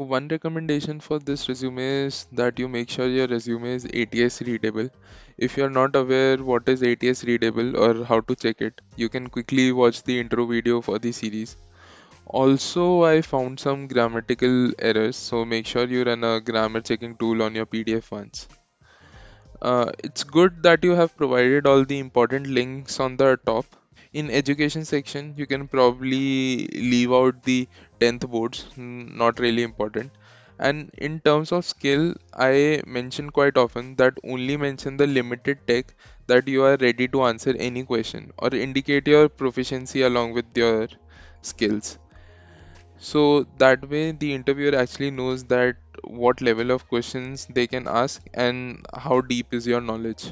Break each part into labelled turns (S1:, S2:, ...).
S1: One recommendation for this resume is that you make sure your resume is ATS readable. If you're not aware what is ATS readable or how to check it, you can quickly watch the intro video for the series. Also, I found some grammatical errors, so make sure you run a grammar checking tool on your PDF once. It's good that you have provided all the important links on the top. In education section, you can probably leave out the 10th boards, not really important. And in terms of skill, I mention quite often that only mention the limited tech that you are ready to answer any question or indicate your proficiency along with your skills. So that way the interviewer actually knows that what level of questions they can ask and how deep is your knowledge.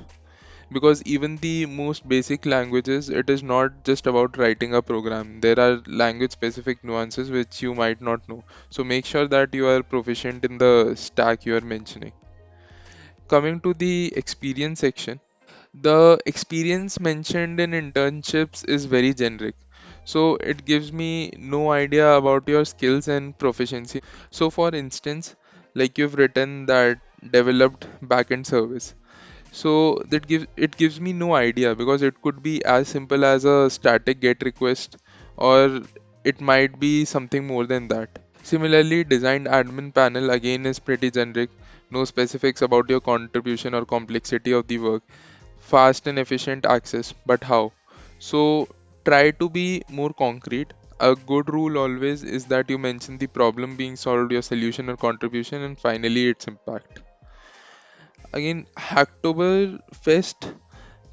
S1: Because even the most basic languages, it is not just about writing a program. There are language specific nuances which you might not know. So make sure that you are proficient in the stack you are mentioning. Coming to the experience section, the experience mentioned in internships is very generic. So it gives me no idea about your skills and proficiency. So for instance, like you've written that developed backend service. So that gives me no idea because it could be as simple as a static GET request, or it might be something more than that. Similarly, designed admin panel again is pretty generic. No specifics about your contribution or complexity of the work. Fast and efficient access, but how? So try to be more concrete. A good rule always is that you mention the problem being solved, your solution or contribution, and finally its impact. Again, Hacktoberfest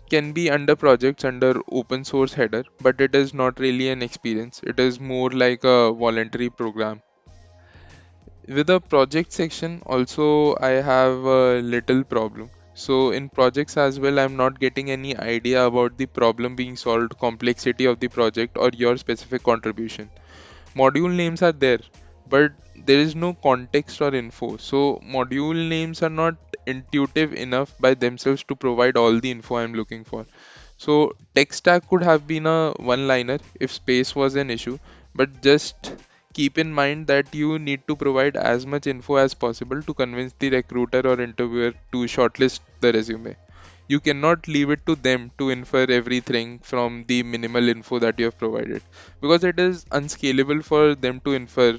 S1: can be under projects under open source header, but it is not really an experience. It is more like a voluntary program. With the project section, also I have a little problem. So in projects as well, I'm not getting any idea about the problem being solved, complexity of the project, or your specific contribution. Module names are there, but there is no context or info. So module names are not intuitive enough by themselves to provide all the info I'm looking for. So tech stack could have been a one-liner if space was an issue, but just keep in mind that you need to provide as much info as possible to convince the recruiter or interviewer to shortlist the resume. You cannot leave it to them to infer everything from the minimal info that you have provided because it is unscalable for them to infer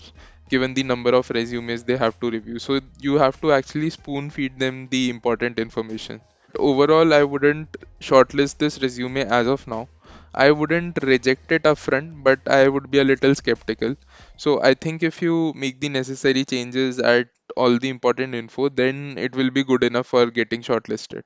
S1: given the number of resumes they have to review. So you have to actually spoon feed them the important information. Overall, I wouldn't shortlist this resume as of now. I wouldn't reject it upfront, but I would be a little skeptical. So I think if you make the necessary changes, add all the important info, then it will be good enough for getting shortlisted.